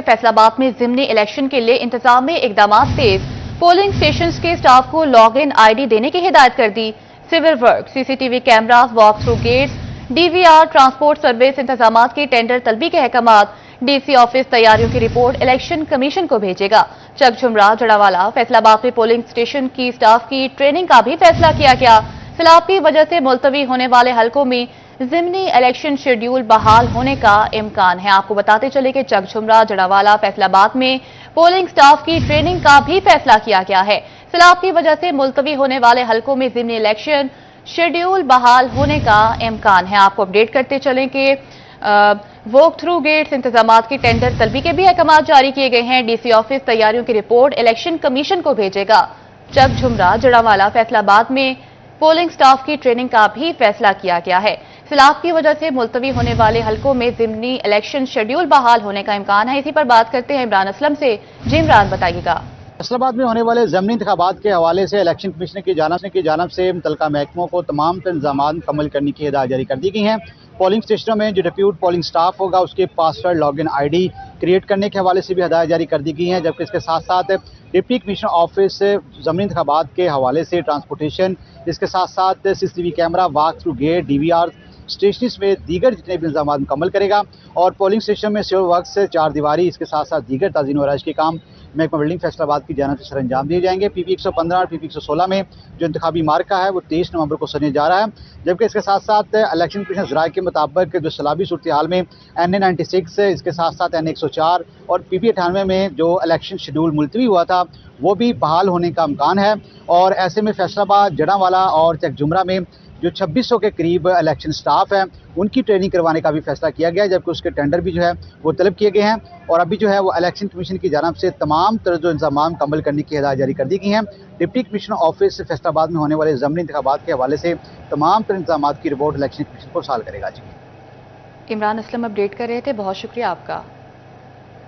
फैसला आबाद में ज़िमनी इलेक्शन के लिए इंतजामी इकदामात तेज। पोलिंग स्टेशंस के स्टाफ को लॉग इन ID देने की हिदायत कर दी। Civil work, CCTV cameras, walk through gates, DVR, transport service इंतजामात की टेंडर तलबी के अहकामात। DC ऑफिस तैयारियों की रिपोर्ट इलेक्शन कमीशन को भेजेगा। चकझुमरा, जड़ावाला, फैसलाबाद में पोलिंग स्टेशन की स्टाफ की ट्रेनिंग का भी फैसला किया गया। सैलाब की वजह से मुलतवी होने वाले हलकों में ज़िमनी इलेक्शन शेड्यूल बहाल होने का इम्कान है। आपको बताते चले कि चकझुमरा, जड़ावाला, फैसलाबाद में पोलिंग स्टाफ की ट्रेनिंग का भी फैसला किया गया है। सैलाब की वजह से मुलतवी होने वाले हलकों में ज़िमनी इलेक्शन शेड्यूल बहाल होने का इम्कान है। आपको अपडेट करते चलें कि वॉक थ्रू गेट्स इंतजामात की टेंडर तलबी के भी अहकाम जारी किए गए हैं। DC ऑफिस तैयारियों की रिपोर्ट इलेक्शन कमीशन को भेजेगा। चकझुमरा, जड़ावाला, फैसलाबाद में पोलिंग स्टाफ की ट्रेनिंग का भी फैसला किया गया है। सैलाब की वजह से मुलतवी होने वाले हलकों में ज़िमनी इलेक्शन शेड्यूल बहाल होने का इम्कान है। इसी पर बात करते हैं इमरान असलम से। जी इमरान, बताइएगा। फैसलाबाद में होने वाले ज़िमनी इंतखाबात के हवाले से इलेक्शन कमीशन की जानब से मुतल्लिका महकमों को तमाम इंतजामात मुकम्मल करने की हिदायत जारी कर दी गई हैं। पोलिंग स्टेशनों में जो डिप्यूट पोलिंग स्टाफ होगा उसके पासवर्ड लॉगिन ID क्रिएट करने के हवाले से भी हिदायत जारी कर दी गई हैं, जबकि इसके साथ साथ डिप्टी कमिश्नर ऑफिस ज़िमनी इंतखाबात के हवाले से ट्रांसपोर्टेशन, इसके साथ साथ CCTV camera, walk through gate, DVR, stations में दीगर जितने भी इंतजाम मुकम्मल करेगा और पोलिंग स्टेशन में सिविल वर्क से 4 दीवारी, इसके साथ साथ दीगर ताज़ीन व आराइश के काम महकमा बिल्डिंग फैसलाबाद की जानब से सरअंजाम दिए जाएंगे। PP 115 और PP 116 में जो इंतखाबी मार्का है वो 23 नवंबर को सजने जा रहा है, जबकि इसके साथ साथ इलेक्शन कमीशन ज़राए के मुताबिक जो सैलाबी सूरत हाल में NA 96, इसके साथ साथ NA 104 और PP 98 में जो इलेक्शन शेड्यूल मुलतवी हुआ था वो भी बहाल होने का इम्कान है। और ऐसे में फैसलाबाद, जड़ावाला और चकजुमरा में जो 2600 के करीब इलेक्शन स्टाफ है उनकी ट्रेनिंग करवाने का भी फैसला किया गया है, जबकि उसके टेंडर भी जो है वो तलब किए गए हैं और अभी जो है वो इलेक्शन कमीशन की जानब से तमाम तरह जो इंतजाम मुकम्मल करने की हिदायत जारी कर दी गई हैं। डिप्टी कमिश्नर ऑफिस फैसलाबाद में होने वाले ज़िमनी इंतखाबात के हवाले से तमाम तरह इंतजाम की रिपोर्ट इलेक्शन कमीशन को साल करेगा। जी इमरान असलम अपडेट कर रहे थे, बहुत शुक्रिया आपका।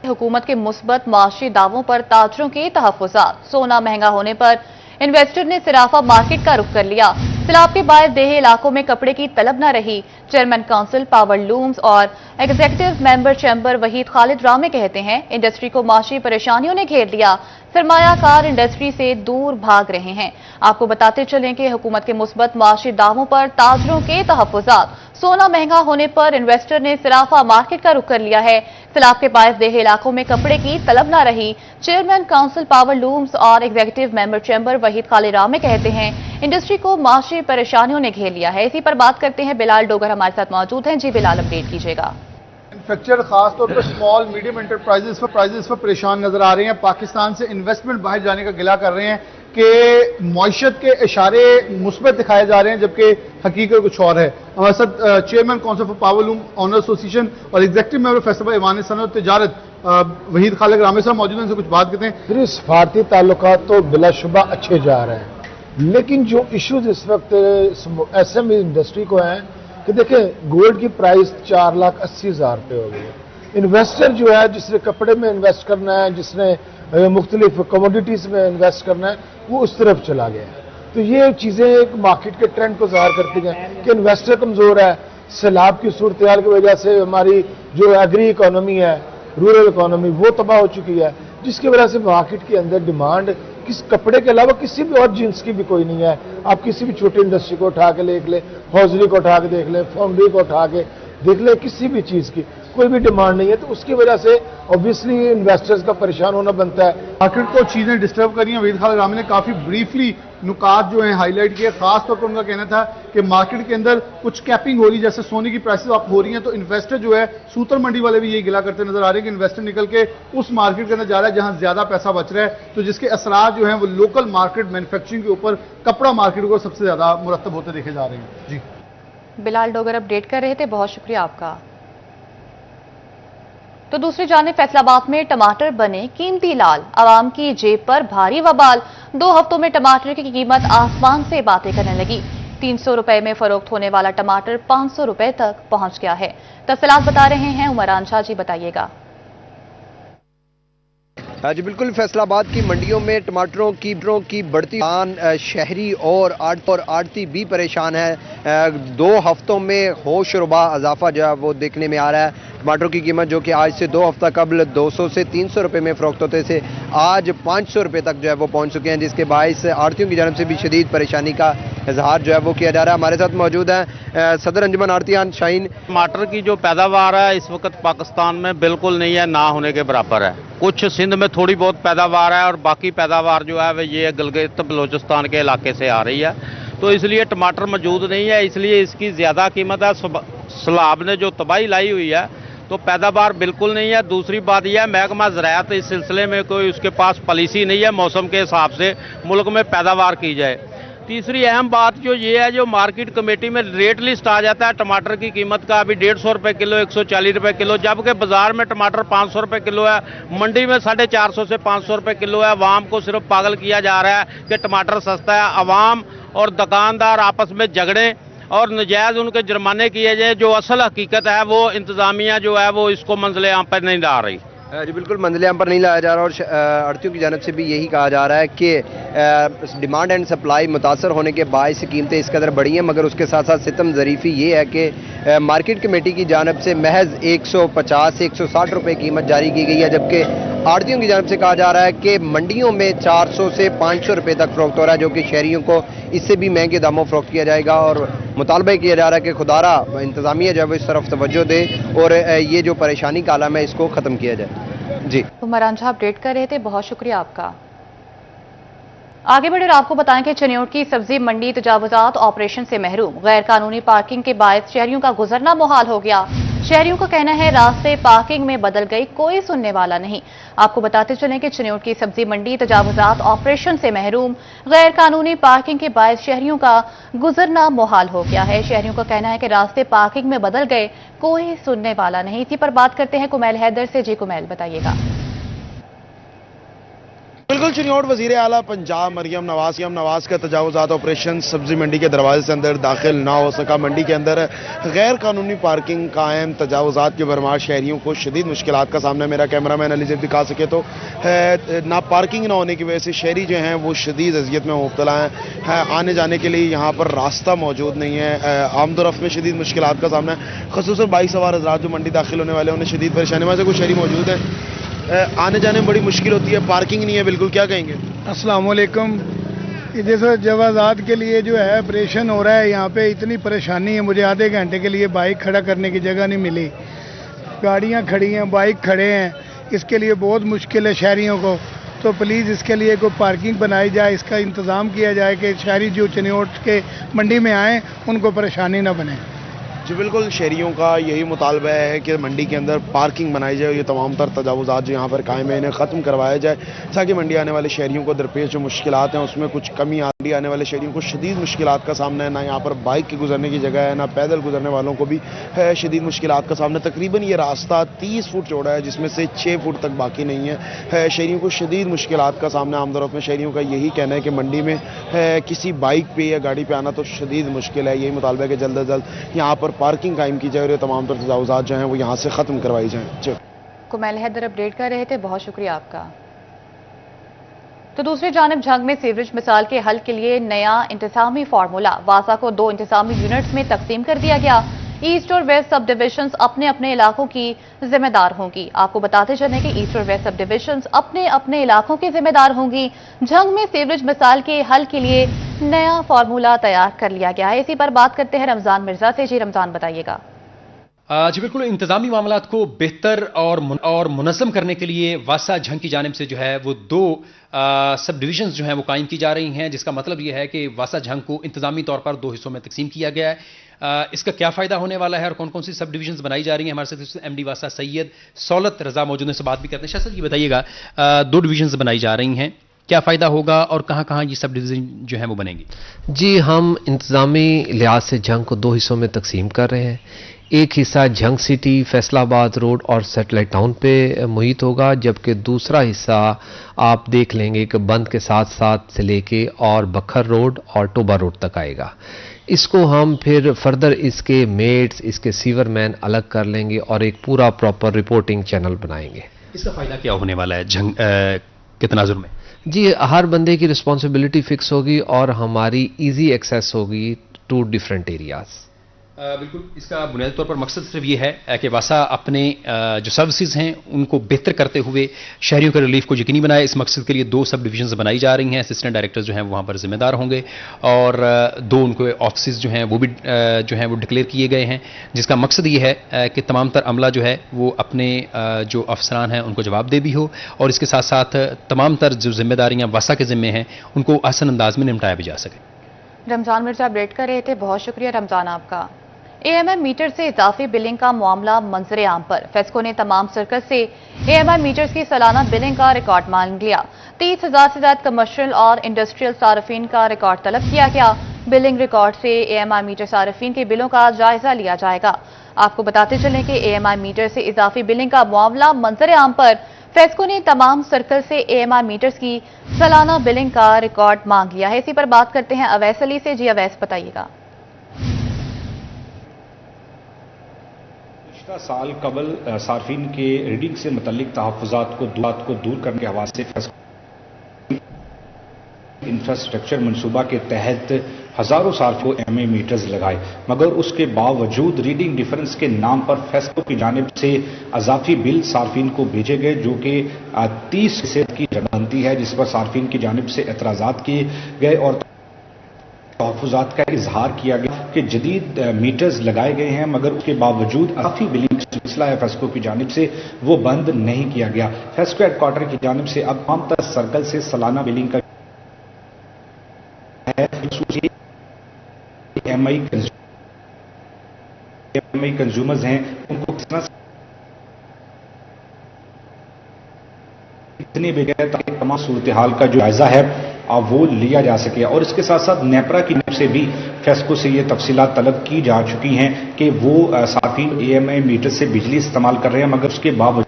हुकूमत के मुस्बत माशी दावों पर ताजरों के तहफ़्फ़ुज़ात। सोना महंगा होने पर इन्वेस्टर ने सिराफा मार्केट का रुख कर लिया। सैलाब के बायस देही इलाकों में कपड़े की तलब न रही। चेयरमैन काउंसिल पावर लूम्स और executive member chamber Waheed Khalid रामे कहते हैं इंडस्ट्री को माशी परेशानियों ने घेर लिया। सरमायाकार इंडस्ट्री से दूर भाग रहे हैं। आपको बताते चलें कि हुकूमत के मुस्बत माशी दावों पर ताजरों के तहफ़्फ़ुज़ात। सोना महंगा होने पर इन्वेस्टर ने सिराफा मार्केट का रुख कर लिया है। सैलाब के बायस देही इलाकों में कपड़े की तलब न रही। चेयरमैन काउंसिल पावर लूम्स और executive member chamber Waheed Khalid रामे कहते हैं इंडस्ट्री को माशी परेशानियों ने घेर लिया है। इसी पर बात करते हैं, बिलाल डोगर हमारे साथ मौजूद हैं। जी बिलाल, अपडेट कीजिएगा। मैन्युफैक्चर खासतौर पर स्मॉल मीडियम एंटरप्राइजेस पर परेशान नजर आ रहे हैं। पाकिस्तान से इन्वेस्टमेंट बाहर जाने का गिला कर रहे हैं कि मईशत के इशारे मुस्बत दिखाए जा रहे हैं, जबकि हकीकत कुछ और है। हमारे साथ chairman council for powerloom owner association और एग्जीक्यूटिव मेंबर फैसलाबाद ईवान सनअत तजारत वहीद खालिद रामे साहब मौजूद हैं, उनसे कुछ बात करते हैं। फिर सफारती ताल्लुकात तो बिलाशुबा अच्छे जा रहे हैं, लेकिन जो इश्यूज इस वक्त SME इंडस्ट्री को हैं कि देखें गोल्ड की प्राइस 4,80,000 रुपये हो गई है। इन्वेस्टर जो है जिसने कपड़े में इन्वेस्ट करना है, जिसने मुख्तलिफ कमोडिटीज़ में इन्वेस्ट करना है, वो उस तरफ चला गया है। तो ये चीज़ें एक मार्केट के ट्रेंड को ज़ाहिर करती हैं कि इन्वेस्टर कमज़ोर है। सैलाब की सूरत हाल की वजह से हमारी जो एग्री इकॉनमी है, रूरल इकॉनमी, वो तबाह हो चुकी है, जिसकी वजह से मार्केट के अंदर डिमांड किस कपड़े के अलावा किसी भी और जींस की भी कोई नहीं है। आप किसी भी छोटी इंडस्ट्री को उठा के देख ले, हौजरी को उठा के देख ले, फाउंड्री को उठा के देख ले, किसी भी चीज़ की कोई भी डिमांड नहीं है। तो उसकी वजह से ऑब्वियसली इन्वेस्टर्स का परेशान होना बनता है। मार्केट को चीजें डिस्टर्ब करी हैं। वहीद खालिद रामे ने काफी ब्रीफली नुकात जो हैं हाईलाइट किए। खासतौर पर उनका कहना था कि मार्केट के अंदर कुछ कैपिंग हो रही है, जैसे सोने की प्राइसेस आप हो रही हैं, तो इन्वेस्टर जो है, सूतर मंडी वाले भी यही गिला करते नजर आ रहे हैं कि इन्वेस्टर निकल के उस मार्केट के अंदर जा रहा है जहां ज्यादा पैसा बच रहा है, तो जिसके असरात जो हैं वो लोकल मार्केट मैन्युफैक्चरिंग के ऊपर कपड़ा मार्केट को सबसे ज्यादा मुरतब होते देखे जा रहे हैं। जी बिलाल डोगर अपडेट कर रहे थे, बहुत शुक्रिया आपका। तो दूसरी जानिब फैसलाबाद में टमाटर बने कीमती लाल। आवाम की जेब पर भारी वबाल। 2 हफ्तों में टमाटर की कीमत आसमान से बातें करने लगी। 300 रुपए में फरोख्त होने वाला टमाटर 500 रुपए तक पहुंच गया है। तफसीलात बता रहे हैं उमरान शाह जी, बताइएगा। जी बिल्कुल, फैसलाबाद की मंडियों में टमाटरों की बढ़ती शहरी और आड़ती भी परेशान है। 2 हफ्तों में होशरुबा इजाफा जो है वो देखने में आ रहा है। टमाटरों की कीमत जो कि आज से 2 हफ्ता कबल 200 से 300 रुपए में फरोख्त होते थे, आज 500 रुपए तक जो है वो पहुंच चुके हैं, जिसके बायस आड़तियों की जानब से भी शदीद परेशानी का इजहार जो है वो किया जा रहा है। हमारे साथ मौजूद हैं सदर अंजुमन आड़तियान शाहीन। टमाटर की जो पैदावार है इस वक्त पाकिस्तान में बिल्कुल नहीं है, ना होने के बराबर है। कुछ सिंध में थोड़ी बहुत पैदावार है और बाकी पैदावार जो है वो ये गिलगित बलोचिस्तान के इलाके से आ रही है, तो इसलिए टमाटर मौजूद नहीं है, इसलिए इसकी ज़्यादा कीमत है। सैलाब ने जो तबाही लाई हुई है तो पैदावार बिल्कुल नहीं है। दूसरी बात यह है महकमा ज़राअत इस सिलसिले में कोई उसके पास पॉलिसी नहीं है मौसम के हिसाब से मुल्क में पैदावार की जाए। तीसरी अहम बात जो ये है, जो मार्केट कमेटी में रेट लिस्ट आ जाता है टमाटर की कीमत का, अभी 150 रुपये किलो, 140 रुपये किलो, जबकि बाजार में टमाटर 500 रुपये किलो है, मंडी में 450 से 500 रुपये किलो है। अवाम को सिर्फ पागल किया जा रहा है कि टमाटर सस्ता है। अवाम और दुकानदार आपस में झगड़े और नजायज़ उनके जुर्माने किए जाए। जो असल हकीकत है वो इंतज़ामिया जो है वो इसको मंजिल आम पर नहीं ला रही। जी बिल्कुल, मंजिल आम पर नहीं लाया जा रहा और आड़तियों की जानब से भी यही कहा जा रहा है कि डिमांड एंड सप्लाई मुतासर होने के बायस कीमतें इस कदर बढ़ी हैं, मगर उसके साथ साथ सितम ज़रीफ़ी ये है कि मार्केट कमेटी की जानब से महज 150 से 160 रुपये कीमत जारी की गई है, जबकि आड़तियों की जानब से कहा जा रहा है कि मंडियों में 400 से 500 रुपये तक फरोख्त हो रहा है, जो कि शहरियों को इससे भी महंगे दामों फरोख्त किया जाएगा। और मुतालबा किया जा रहा है कि खुदारा इंतज़ामिया जो है वो इस तरफ तवज्जो दे और ये जो परेशानी का आलम है इसको ख़त्म किया जाए। जी उमरान झा अपडेट कर रहे थे, बहुत शुक्रिया आपका। आगे बढ़े और आपको बताएं कि चनियोट की सब्जी मंडी तजावुजात ऑपरेशन से महरूम, गैर कानूनी पार्किंग के बायस शहरियों का गुजरना मुहाल हो गया। शहरियों का कहना है रास्ते पार्किंग में बदल गई, कोई सुनने वाला नहीं। आपको बताते चलें कि चनियोट की सब्जी मंडी तजावुजात ऑपरेशन से महरूम, गैर कानूनी पार्किंग के बायस शहरियों का गुजरना मुहाल हो गया है। शहरियों का कहना है कि रास्ते पार्किंग में बदल गए, कोई सुनने वाला नहीं। इसी पर बात करते हैं कुमैल हैदर से। जी कुमैल, बताइएगा। बिल्कुल, चिन्योट वजीर आला पंजाब मरियम नवाज का तजावुजात ऑपरेशन सब्जी मंडी के दरवाजे से अंदर दाखिल ना हो सका। मंडी के अंदर गैर कानूनी पार्किंग कायम, तजावुजात के भरमार शहरियों को शदीद मुश्किलात का सामना। मेरा कैमरामैन अली ज़ैद दिखा सके तो ना पार्किंग ना होने की वजह से शहरी जो हैं वो शदीद अजियत में मुब्तला हैं। आने जाने के लिए यहाँ पर रास्ता मौजूद नहीं है। आमदोरफ्त में शदीद मुश्किलात का सामना है। खसूसन बाइक सवार हज़रात जो मंडी दाखिल होने वाले हैं उन्हें शदीद परेशानी। वहाँ से कुछ शहरी मौजूद हैं, आने जाने में बड़ी मुश्किल होती है, पार्किंग नहीं है बिल्कुल, क्या कहेंगे? अस्सलाम वालेकुम। जैसे जवाजात के लिए जो है ऑपरेशन हो रहा है, यहाँ पे इतनी परेशानी है, मुझे आधे घंटे के लिए बाइक खड़ा करने की जगह नहीं मिली। गाड़ियाँ खड़ी हैं, बाइक खड़े हैं, इसके लिए बहुत मुश्किल है शहरियों को। तो प्लीज़ इसके लिए कोई पार्किंग बनाई जाए, इसका इंतज़ाम किया जाए कि शहरी जो चनियोट के मंडी में आएँ उनको परेशानी ना बने। जी बिल्कुल, शहरियों का यही मुतालबा है कि मंडी के अंदर पार्किंग बनाई जाए, ये तमाम तर तजावुजात जो यहाँ पर कायम है इन्हें ख़त्म करवाया जाए, ताकि मंडी आने वाले शहरियों को दरपेश जो मुश्किलात हैं उसमें कुछ कमी आ। मंडी आने वाले शहरियों को शदीद मुश्किलात का सामना है, ना यहाँ पर बाइक के गुजरने की जगह है, ना पैदल गुजरने वालों को भी है शदीद मुश्किलात का सामना। तकरीबन ये रास्ता 30 फुट चौड़ा है, जिसमें से 6 फुट तक बाकी नहीं है। शहरियों को शदीद मुश्किलात का सामना। आमदोरफ्त में शहरियों का यही कहना है कि मंडी में किसी बाइक पे या गाड़ी पे आना तो शदीद मुश्किल है। यही मुतालबा है कि जल्द अज जल्द यहाँ पर पार्किंग कायम की जाए और तमाम तर तजावुजात जो हैं वो यहाँ से ख़त्म करवाई जाएँ। कुमैल हैदर अपडेट कर रहे थे, बहुत शुक्रिया आपका। तो दूसरी जानिब झंग में सीवरेज मिसाल के हल के लिए नया इंतजामी फार्मूला, वासा को 2 इंतजामी यूनिट्स में तकसीम कर दिया गया। ईस्ट और वेस्ट सब डिविजन्स अपने अपने इलाकों की जिम्मेदार होंगी। आपको बताते चलें कि ईस्ट और वेस्ट सब डिविजन्स अपने अपने इलाकों की जिम्मेदार होंगी। झंग में सीवरेज मिसाल के हल के लिए नया फार्मूला तैयार कर लिया गया है। इसी पर बात करते हैं रमजान मिर्जा से। जी रमजान, बताइएगा। जी बिल्कुल, इंतजामी मामलात को बेहतर और मुनज़्ज़म करने के लिए वासा झंग की जानिब से जो है वो 2 सब डिविजन्स जो हैं वो कायम की जा रही हैं, जिसका मतलब ये है कि वासा झंग को इंतजामी तौर पर 2 हिस्सों में तकसीम किया गया है। इसका क्या फ़ायदा होने वाला है और कौन कौन सी सब डिविजन्स बनाई जा रही हैं, हमारे साथ एमडी वासा सैयद सौलत रजा मौजूद से बात भी करते हैं। शाह साहब, ये बताइएगा, 2 डिविजन्स बनाई जा रही हैं, क्या फ़ायदा होगा और कहाँ कहाँ ये सब डिवीज़न जो है वो बनेंगी? जी, हम इंतज़ामी लिहाज से झंग को 2 हिस्सों में तकसीम कर रहे हैं। एक हिस्सा झंग सिटी, फैसलाबाद रोड और सैटेलाइट टाउन पे मुहित होगा, जबकि दूसरा हिस्सा आप देख लेंगे कि बंद के साथ साथ से लेके और बखर रोड और टोबा रोड तक आएगा। इसको हम फिर फर्दर इसके मेट्स, इसके सीवरमैन अलग कर लेंगे और एक पूरा प्रॉपर रिपोर्टिंग चैनल बनाएंगे। इसका फ़ायदा क्या होने वाला है झंग के तनाजुर में? जी, हर बंदे की रिस्पॉन्सिबिलिटी फिक्स होगी और हमारी ईजी एक्सेस होगी टू डिफरेंट एरियाज। बिल्कुल, इसका बुनियादी तौर पर मकसद सिर्फ ये है कि वासा अपने जो सर्विसेज हैं उनको बेहतर करते हुए शहरियों के रिलीफ को यकीनी बनाए। इस मकसद के लिए 2 सब डिवीजन्स बनाई जा रही हैं। असिस्टेंट डायरेक्टर्स जो हैं वहाँ पर जिम्मेदार होंगे और 2 उनको ऑफिस जो हैं वो भी जो हैं वो डिक्लेयर किए गए हैं, जिसका मकसद ये है कि तमाम तर अमला जो है वो अपने जो अफसरान हैं उनको जवाबदेह भी हो और इसके साथ साथ तमाम तर जो जिम्मेदारियाँ वासा के ज़िम्मे हैं उनको आसान अंदाज में निपटाया भी जा सके। रमजान मिर्जा अपडेट कर रहे थे, बहुत शुक्रिया रमजान आपका। एएमआई मीटर से इजाफी बिलिंग का मामला मंजर आम पर। फेस्को ने तमाम सर्कल से एएमआई मीटर्स की सालाना बिलिंग का रिकॉर्ड मान लिया। 30,000 से ज्यादा कमर्शियल और इंडस्ट्रियल सार्फिन का रिकॉर्ड तलब किया गया। बिलिंग रिकॉर्ड से एएमआई मीटर सार्फिन के बिलों का जायजा लिया जाएगा। आपको बताते चलें कि एएमआई मीटर से इजाफी बिलिंग का मामला मंजर आम पर। फेस्को ने तमाम सर्कल से एएमआई मीटर्स की सालाना बिलिंग का रिकॉर्ड मांग लिया है। इसी पर बात करते हैं अवैस अली से। जी अवैस, बताइएगा। साल कबल सार्फिन के रीडिंग से मुतल्लिक तहफ़्फ़ुज़ात को दूर करने के हवाले से इंफ्रास्ट्रक्चर मनसूबा के तहत हज़ारों सार्फियों को एमए मीटर्स लगाए, मगर उसके बावजूद रीडिंग डिफरेंस के नाम पर फेस्को की जानिब से अजाफी बिल सार्फिन को भेजे गए, जो कि 30% की रकम है, जिस पर सार्फिन की जानिब से एतराज़ात किए गए और तहफ़्फ़ुज़ात का इजहार किया गया कि जदीद मीटर्स लगाए गए हैं, मगर उसके बावजूद अजाफी बिलिंग सिलसिला है फेस्को की जानिब से वो बंद नहीं किया गया। फेस्को हेडक्वार्टर की जानिब से अब तमाम तर सर्कल से सालाना बिलिंग का है। एमआई कंज्यूमर्स हैं उनको कितने बगैर ताकि तमाम सूरत हाल का जो जायजा है वो लिया जा सके। और इसके साथ साथ नेपरा की तरफ से भी फेस्को से ये तफसीलात तलब की जा चुकी हैं कि वो सार्फिन एएमआई मीटर से बिजली इस्तेमाल कर रहे हैं, मगर उसके बावजूद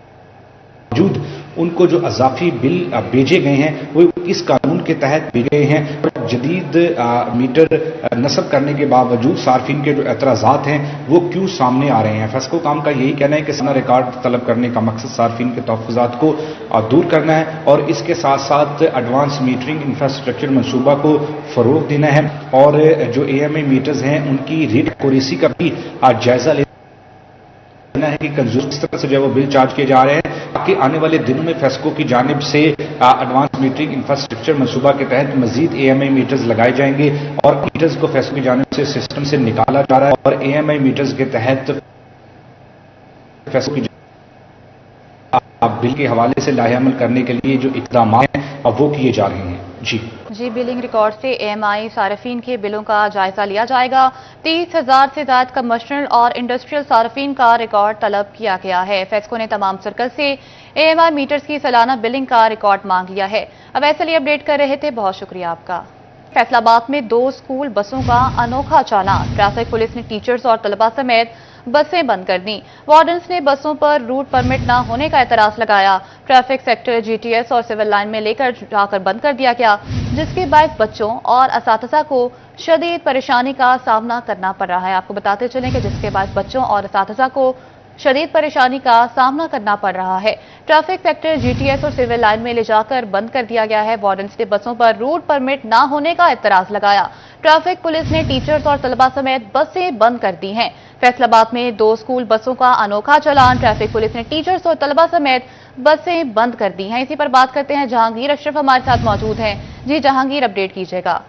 उनको जो अजाफी बिल भेजे गए हैं वो इस कानून के तहत भेजे गए हैं। और जदीद मीटर नस्ब करने के बावजूद सार्फिन के जो एतराज़ात हैं वो क्यों सामने आ रहे हैं। फेस्को काम का यही कहना है कि सालाना रिकॉर्ड तलब करने का मकसद सार्फिन के तहफ़्फ़ुज़ात को दूर करना है और इसके साथ साथ एडवांस मीटरिंग इंफ्रास्ट्रक्चर मनसूबा को फ़रोग़ देना है और जो एएमआई मीटर्स हैं उनकी रेट एक्यूरेसी का भी जायजा लेना है कि कंज्यूमर किस तरह से जो है वो बिल चार्ज किए जा रहे हैं, ताकि आने वाले दिनों में फेस्को की जानिब से एडवांस मीटरिंग इंफ्रास्ट्रक्चर मनसूबा के तहत मजीद एएमआई मीटर्स लगाए जाएंगे और मीटर्स को फेस्को की जानिब से सिस्टम से निकाला जा रहा है और एएमआई मीटर्स के तहत फेस्को की बिल के हवाले से लाहेअमल करने के लिए जो इक़दाम हैं वो किए जा रहे हैं। जी, बिलिंग रिकॉर्ड से एएमआई सार्फिन के बिलों का जायजा लिया जाएगा। 30,000 से ज्यादा कमर्शियल और इंडस्ट्रियल सार्फिन का रिकॉर्ड तलब किया गया है। फेस्को ने तमाम सर्कल से एएमआई मीटर्स की सालाना बिलिंग का रिकॉर्ड मांग लिया है। अब ऐसे लिए अपडेट कर रहे थे, बहुत शुक्रिया आपका। फैसलाबाद में 2 स्कूल बसों का अनोखा चालान। ट्रैफिक पुलिस ने टीचर्स और तलबा समेत बसें बंद कर दी। वार्डन्स ने बसों पर रूट परमिट न होने का एतराज लगाया। ट्रैफिक सेक्टर जीटीएस और सिविल लाइन में लेकर जाकर बंद कर दिया गया, जिसके बायस बच्चों और असातिज़ा को शदीद परेशानी का सामना करना पड़ रहा है। आपको बताते चलें कि जिसके बायस बच्चों और असातिज़ा को शदीद परेशानी का सामना करना पड़ रहा है। ट्रैफिक सेक्टर जीटीएस और सिविल लाइन में ले जाकर बंद कर दिया गया है। वार्डन्स ने बसों पर रूट परमिट न होने का एतराज लगाया। ट्रैफिक पुलिस ने टीचर्स और तलबा समेत बसें बंद कर दी हैं। फैसलाबाद में 2 स्कूल बसों का अनोखा चालान। ट्रैफिक पुलिस ने टीचर्स और तलबा समेत बसें बंद कर दी हैं। इसी पर बात करते हैं, जहांगीर अशरफ हमारे साथ मौजूद हैं। जी जहांगीर, अपडेट कीजिएगा।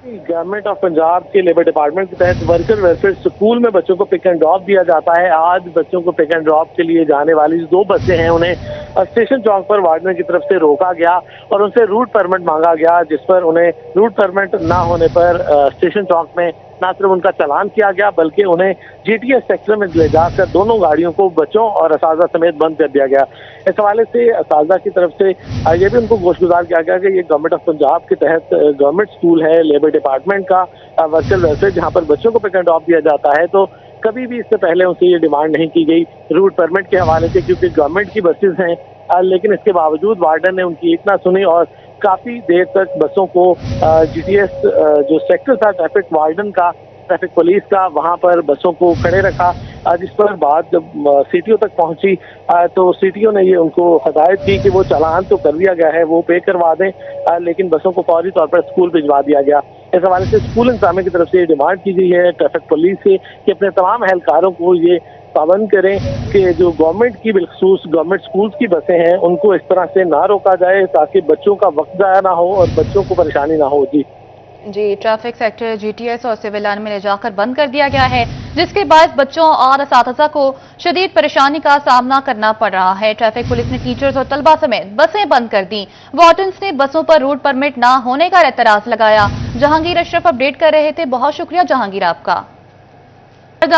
गवर्नमेंट ऑफ पंजाब के लेबर डिपार्टमेंट के तहत वर्कर वेलफेयर स्कूल में बच्चों को पिक एंड ड्रॉप दिया जाता है। आज बच्चों को पिक एंड ड्रॉप के लिए जाने वाली 2 बसें हैं, उन्हें स्टेशन चौक पर वार्डन की तरफ से रोका गया और उनसे रूट परमिट मांगा गया, जिस पर उन्हें रूट परमिट ना होने पर स्टेशन चौक में न सिर्फ उनका चालान किया गया बल्कि उन्हें जीटीएस सेक्टर में ले जाकर दोनों गाड़ियों को बच्चों और असातिज़ा समेत बंद कर दिया गया। इस हवाले से असातिज़ा की तरफ से ये भी उनको गोशगुजार किया गया कि ये गवर्नमेंट ऑफ पंजाब के तहत गवर्नमेंट स्कूल है, लेबर डिपार्टमेंट का वर्चुअल वेलफेयर, जहाँ पर बच्चों को पिक एंड ड्रॉप दिया जाता है। तो कभी भी इससे पहले उनसे ये डिमांड नहीं की गई रूट परमिट के हवाले से, क्योंकि गवर्नमेंट की बसेज हैं, लेकिन इसके बावजूद वार्डन ने उनकी एक ना सुनी और काफ़ी देर तक बसों को जीटीएस जो सेक्टर था ट्रैफिक वार्डन का, ट्रैफिक पुलिस का, वहां पर बसों को खड़े रखा, जिस पर बात जब सीटीओ तक पहुंची तो सीटीओ ने ये उनको हदायत की कि वो चालान तो कर दिया गया है, वो पे करवा दें, लेकिन बसों को फौरी तौर पर स्कूल भिजवा दिया गया। इस हवाले से स्कूल इंतजामिया की तरफ से डिमांड की गई है ट्रैफिक पुलिस से कि अपने तमाम एहलकारों को ये पाबंद करें कि जो गवर्नमेंट की बिलखसूस गवर्नमेंट स्कूल्स की बसें हैं उनको इस तरह से ना रोका जाए ताकि बच्चों का वक्त ज़ाया ना हो और बच्चों को परेशानी ना हो। जी, ट्रैफिक सेक्टर GTS और सिविल लाइन में ले जाकर बंद कर दिया गया है, जिसके बाद बच्चों और असातिज़ा को शदीद परेशानी का सामना करना पड़ रहा है। ट्रैफिक पुलिस ने टीचर्स और तलबा समेत बसें बंद कर दी। वार्डन्स ने बसों पर रूट परमिट ना होने का एतराज लगाया। जहांगीर अशरफ अपडेट कर रहे थे। बहुत शुक्रिया जहांगीर आपका।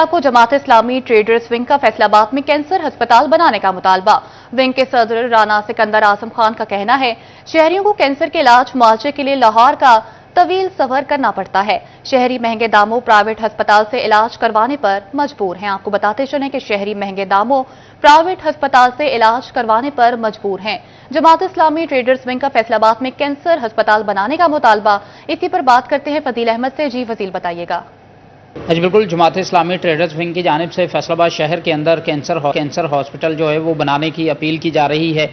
को जमात इस्लामी ट्रेडर्स विंग का फैसलाबाद में कैंसर अस्पताल बनाने का मुतालबा। विंग के सदर राना सिकंदर आजम खान का कहना है, शहरियों को कैंसर के इलाज मुआवजे के लिए लाहौर का तवील सफर करना पड़ता है। शहरी महंगे दामों प्राइवेट अस्पताल से इलाज करवाने पर मजबूर हैं। आपको बताते चलें कि शहरी महंगे दामों प्राइवेट अस्पताल से इलाज करवाने पर मजबूर हैं। जमात इस्लामी ट्रेडर्स विंग का फैसलाबाद में कैंसर अस्पताल बनाने का मुतालबा। इसी पर बात करते हैं फजील अहमद से। जी फजील, बताइएगा। जी बिल्कुल, जमात इस्लामी ट्रेडर्स विंग की जानिब से फैसलाबाद शहर के अंदर कैंसर हॉस्पिटल जो है वो बनाने की अपील की जा रही है।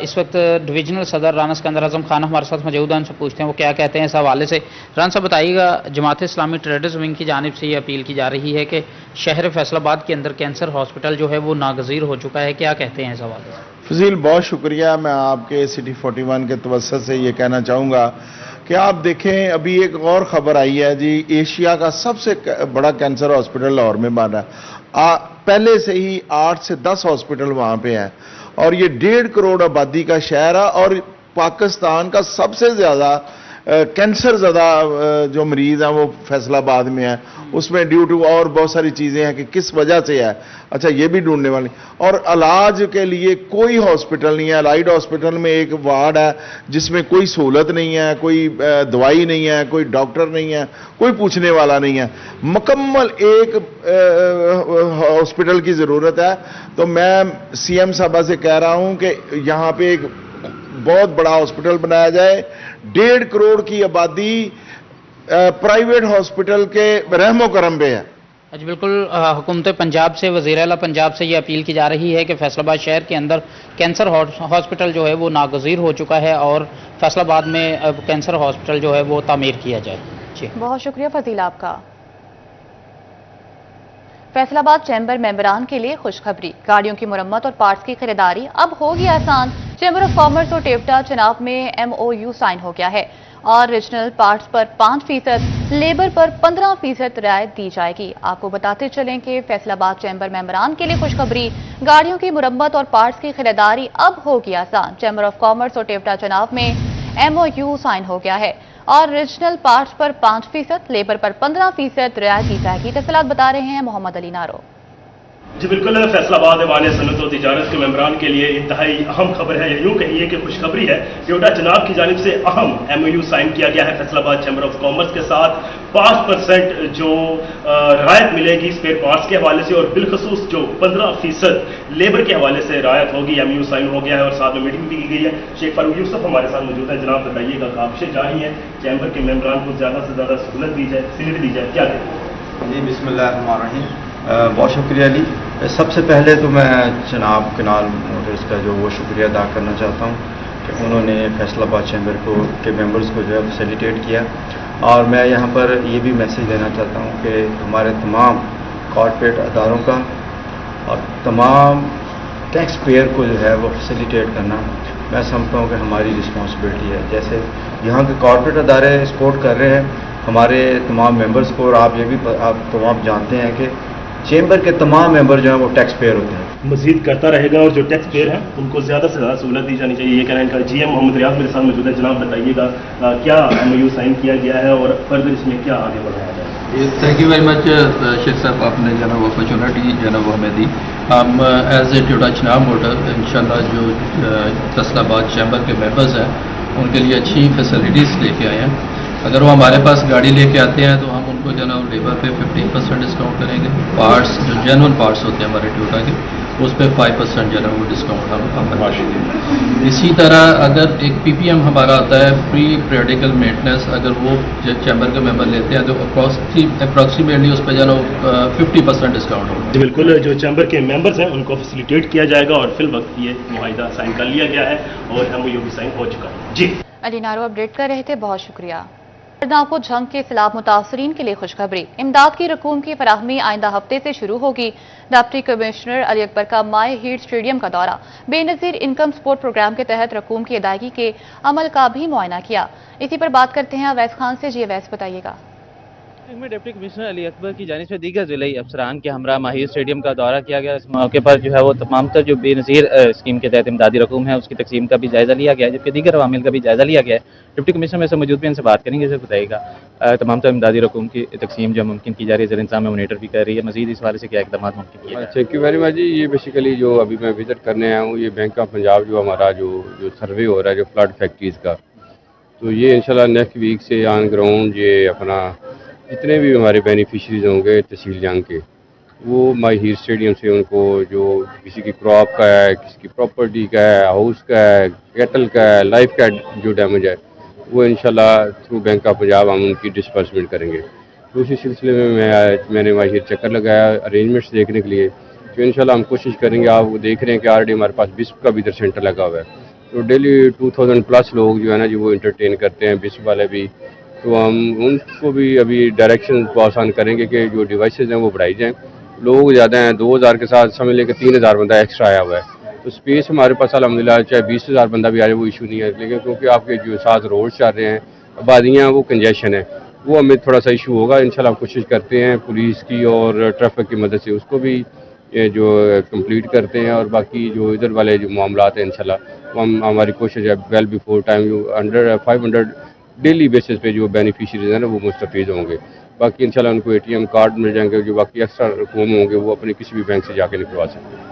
इस वक्त डिविजनल सदर राना सिकंदर आजम खान हमारे साथ मौजूद हैं, उनसे पूछते हैं वो क्या कहते हैं इस हवाले से। राना साहब बताइएगा, जमात इस्लामी ट्रेडर्स विंग की जानिब से ये अपील की जा रही है कि शहर फैसलाबाद के अंदर कैंसर हॉस्पिटल जो है वो नागजीर हो चुका है, क्या कहते हैं इस हवाले से? फजील, बहुत शुक्रिया। मैं आपके सिटी 41 के तवज्जुह से ये कहना चाहूँगा कि आप देखें, अभी एक और खबर आई है जी, एशिया का सबसे बड़ा कैंसर हॉस्पिटल लाहौर में बन रहा है। पहले से ही 8 से 10 हॉस्पिटल वहाँ पे हैं और ये 1.5 करोड़ आबादी का शहर है और पाकिस्तान का सबसे ज़्यादा कैंसर ज़्यादा जो मरीज़ हैं वो फैसलाबाद में है। उसमें ड्यू टू और बहुत सारी चीज़ें हैं कि किस वजह से है, अच्छा ये भी ढूंढने वाली। और इलाज के लिए कोई हॉस्पिटल नहीं है। अलाइड हॉस्पिटल में एक वार्ड है जिसमें कोई सहूलत नहीं है, कोई दवाई नहीं है, कोई डॉक्टर नहीं है, कोई पूछने वाला नहीं है। मुकम्मल एक हॉस्पिटल की ज़रूरत है। तो मैं CM साहबा से कह रहा हूँ कि यहाँ पे एक बहुत बड़ा हॉस्पिटल बनाया जाए। 1.5 करोड़ की आबादी प्राइवेट हॉस्पिटल के रहमो करम पे है। जी बिल्कुल, हुकूमत पंजाब से, वज़ीर आला पंजाब से ये अपील की जा रही है कि फैसलाबाद शहर के अंदर कैंसर हॉस्पिटल जो है वो नागज़ीर हो चुका है और फैसलाबाद में अब कैंसर हॉस्पिटल जो है वो तामीर किया जाए। जी बहुत शुक्रिया फजील आपका। फैसलाबाद चैम्बर मेंबरान के लिए खुशखबरी। गाड़ियों की मुरम्मत और पार्ट्स की खरीदारी अब होगी आसान। चैम्बर ऑफ कॉमर्स और टेवटा चनाब में MOU साइन हो गया है और रीजनल पार्ट्स पर 5%, लेबर पर 15% रियायत दी जाएगी। आपको बताते चलें कि फैसलाबाद चैम्बर मेंबरान के लिए खुशखबरी। गाड़ियों की मुरम्मत और पार्ट्स की खरीदारी अब होगी आसान। चैम्बर ऑफ कॉमर्स और टेवटा चनाब में MOU साइन हो गया है और रीजनल पार्ट्स पर 5%, लेबर पर 15% रियायत दी जाएगी। तफसीलात बता रहे हैं मोहम्मद अली नारो। जी बिल्कुल, फैसलाबाद ऐवान सनत और तिजारत के मेंबरान के लिए इंतहाई अहम खबर है, या यूँ कहिए कि खुशखबरी है। टेवटा चनाब की जानिब से अहम MOU साइन किया गया है फैसलाबाद चैम्बर ऑफ कॉमर्स के साथ। 5% जो रायत मिलेगी स्पेयर पार्ट्स के हवाले से और बिलखसूस जो 15% लेबर के हवाले से रायत होगी। MOU साइन हो गया है और साथ में मीटिंग भी की गई है। शेख फारूक यूसुफ हमारे साथ मौजूद है। जनाब बताइएगा, काबिशें क्या ही हैं चैम्बर के मेंबरान को ज़्यादा से ज़्यादा सहूलत दी जाए, फैसिलिटी दी जाए, क्या कहें? जी बिस्मिल्लाहिर्रहमानिर्रहीम। बहुत शुक्रिया अली। सबसे पहले तो मैं जनाब कनाल मोटर्स का जो वो शुक्रिया अदा करना चाहता हूँ कि उन्होंने फैसलाबाद चैम्बर के मेंबर्स को जो है फैसिलिटेट किया। और मैं यहाँ पर ये भी मैसेज देना चाहता हूँ कि हमारे तमाम कॉर्पोरेट अदारों का और तमाम टैक्स पेयर को जो है वो फैसिलिटेट करना मैं समझता हूँ कि हमारी रिस्पॉन्सिबिलिटी है। जैसे यहाँ के कॉर्पोरेट अदारे सपोर्ट कर रहे हैं हमारे तमाम मेंबर्स को, और आप ये भी आप जानते हैं कि चैम्बर के तमाम मेंबर जो हैं वो टैक्स पेयर होते हैं। मजीद करता रहेगा और जो टैक्स पेयर हैं उनको ज़्यादा से ज़्यादा सहूलत दी जानी चाहिए, ये कहना है इनका। GM मोहम्मद रियाज मेरे साथ मौजूद है। जनाब बताइएगा, क्या MOU साइन किया गया है और फर्दर इसमें क्या आगे बढ़ाया जाए? Thank you very much Sheikh साहब, आपने जो है वो अपॉर्चुनिटी जो है वो हमें दी। हम as a TEVTA Chenab motor इंशाल्लाह जो फैसलाबाद चैम्बर के मेंबर्स हैं उनके लिए अच्छी फैसिलिटीज़ लेके आए हैं। अगर वो हमारे पास गाड़ी लेके आते हैं तो हम उनको जो है ना लेबर पे 15% डिस्काउंट करेंगे। पार्ट्स जो जेन्युइन पार्ट्स होते हैं हमारे टोयोटा के उस पर 5% जो है वो डिस्काउंट हम करवाएंगे। इसी तरह अगर एक PPM हमारा आता है प्री पीरियडिकल मेंटेनेंस, अगर वो चैम्बर के मेंबर लेते हैं तो अप्रॉक्सीमेटली उस पर जो है 50% डिस्काउंट होगा। जी बिल्कुल, जो चैम्बर के मेंबर्स हैं उनको फैसिलिटेट किया जाएगा और फिल वक्त ये मुआहिदा साइन कर लिया गया है और MOU भी साइन हो चुका है। जी अली नारो अपडेट कर रहे थे, बहुत शुक्रिया। को जंग के खिलाफ मुतासरीन के लिए खुशखबरी। इमदाद की रकूम की फराहमी आइंदा हफ्ते से शुरू होगी। डिप्टी कमिश्नर अली अकबर का माई हीट स्टेडियम का दौरा, बेनज़ीर इनकम सपोर्ट प्रोग्राम के तहत रकूम की अदायगी के अमल का भी मुआयना किया। इसी पर बात करते हैं अवैस खान से। जी अवैस, बताइएगा। में डिप्टी कमिश्नर अली अकबर की जानिब से दीगर जिले अफसरान के हमरा माहिर स्टेडियम का दौरा किया गया। इस मौके पर जो है वो तमाम तर जो बेनज़ीर स्कीम के तहत इमदादी रकूम है उसकी तकसीम का भी जायजा लिया गया है, जबकि दीगर अवामिल का भी जायजा लिया गया है। डिप्टी कमिश्नर में से मौजूद भी इनसे बात करेंगे। इसे बताइएगा तमाम तर इमदादी रकूम की तकसीम जो मुमकिन की जा रही है, ज़र इंतज़ाम मॉनिटर भी कर रही है, मजीद इस वाले से क्या इक़दाम मुमकिन किए? थैंक यू वेरी मच जी। ये बेसिकली जो अभी मैं विजिट करने आया हूँ, ये बैंक ऑफ पंजाब जो हमारा जो सर्वे हो रहा है जो फ्लड फैक्ट्रीज़ का, तो ये इंशाल्लाह नेक्स्ट वीक से ऑन ग्राउंड ये अपना जितने भी हमारे बेनिफिशरीज होंगे तहसील जंग के, वो माई हीर स्टेडियम से उनको जो किसी की क्रॉप का है, किसी की प्रॉपर्टी का है, हाउस का है, कैटल का है, लाइफ का जो डैमेज है, वो इंशाल्लाह थ्रू बैंक ऑफ पंजाब हम उनकी डिस्बर्समेंट करेंगे। तो उसी सिलसिले में मैंने माई हीर चक्कर लगाया अरेंजमेंट्स देखने के लिए। तो इंशाल्लाह हम कोशिश करेंगे। आप देख रहे हैं कि ऑलरेडी हमारे पास बिस्प का भी इधर सेंटर लगा हुआ है, तो डेली 2000+ लोग जो है ना जी वो इंटरटेन करते हैं, बिस्प वाले भी। तो हम उनको भी अभी डायरेक्शन को आसान करेंगे कि जो डिवाइसेज हैं वो बढ़ाई जाएँ। लोग ज़्यादा हैं, 2000 के साथ समझ लें कि 3000 बंदा एक्स्ट्रा आया हुआ है। तो स्पेस हमारे पास अल्हम्दुलिल्लाह चाहे 20,000 बंदा भी आ जाए वो इशू नहीं है, लेकिन क्योंकि आपके जो साथ रोड चल रहे हैं, आबादियाँ, वो कंजेशन है, वो हमें थोड़ा सा इशू होगा। इंशाल्लाह हम कोशिश करते हैं पुलिस की और ट्रैफिक की मदद से उसको भी जो कंप्लीट करते हैं। और बाकी जो इधर वाले जो मामलात हैं इंशाल्लाह वो हमारी कोशिश है वेल बिफोर टाइम जो 500 डेली बेसिस पे जो बेनिफिशरीज हैं ना वो मुस्तफीद होंगे। बाकी इंशाल्लाह उनको ATM कार्ड मिल जाएंगे, जो बाकी एक्स्ट्रा रकूम होंगे वो अपने किसी भी बैंक से जाके निकलवा सकते हैं।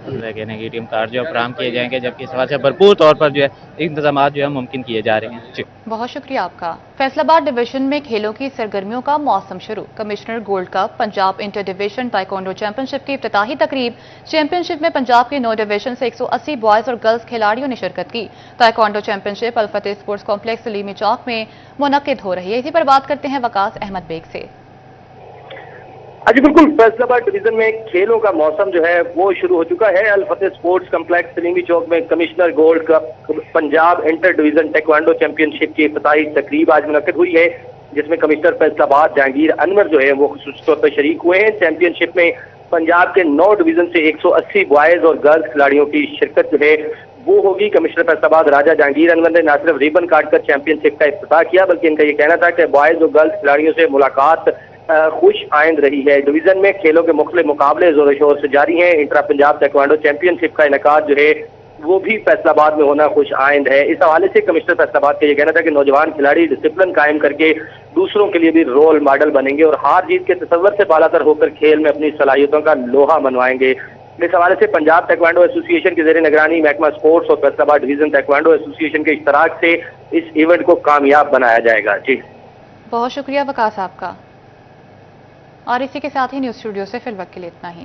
कहने के ATM कार्ड जो फराहम किए जाएंगे, जबकि इस वजह से भरपूर तौर पर जो है इंतजाम जो है मुमकिन किए जा रहे हैं। बहुत शुक्रिया आपका। फैसलाबाद डिवीजन में खेलों की सरगर्मियों का मौसम शुरू। Commissioner gold cup Punjab inter division taekwondo championship की इफ्तिताही तकरीब। चैंपियनशिप में पंजाब के 9 डिवीजन से 180 बॉयज और गर्ल्स खिलाड़ियों ने शिरकत की। ताइक्वांडो चैंपियनशिप अल फतेह स्पोर्ट्स कॉम्प्लेक्स सलीमी चौक में मुनक्किद हो रही है। इसी पर बात करते हैं वकास अहमद बेग से। जी बिल्कुल, फैसलाबाद डिवीजन में खेलों का मौसम जो है वो शुरू हो चुका है। अल फतेह स्पोर्ट्स कम्प्लेक्स सलीमी चौक में commissioner gold cup Punjab inter division taekwondo championship की इफ्तिताही तकरीब आज मुनक्किद हुई है, जिसमें कमिश्नर फैसलाबाद जहांगीर अनवर जो है वो खुसूसी तौर पर शरीक हुए हैं। चैंपियनशिप में पंजाब के 9 डिवीजन से 180 बॉयज और गर्ल्स खिलाड़ियों की शिरकत जो है वो होगी। कमिश्नर फैसलाबाद राजा जहांगीर अनवर ने न सिर्फ रिबन काटकर चैंपियनशिप का इफ्तिताह किया, बल्कि इनका ये कहना था कि बॉयज और गर्ल्स खिलाड़ियों से मुलाकात खुश आइंद रही है। डिवीजन में खेलों के मुख्तलिफ मुकाबले जोर शोर से जारी हैं। इंट्रा पंजाब ताइक्वांडो चैंपियनशिप का इनेकाद जो है वो भी फैसलाबाद में होना खुश आइंद है। इस हवाले से कमिश्नर फैसलाबाद का ये कहना था कि नौजवान खिलाड़ी डिसिप्लिन कायम करके दूसरों के लिए भी रोल मॉडल बनेंगे और हार जीत के तसव्वुर से बालातर होकर खेल में अपनी सलाहियतों का लोहा मनवाएंगे। इस हवाले से पंजाब ताइक्वांडो एसोसिएशन के ज़ेरे निगरानी महकमा स्पोर्ट्स और फैसलाबाद डिवीजन ताइक्वांडो एसोसिएशन के इश्तराक से इस इवेंट को कामयाब बनाया जाएगा। जी बहुत शुक्रिया वकास आपका। और इसी के साथ ही न्यूज़ स्टूडियो से फिल वक्त के लिए इतना ही।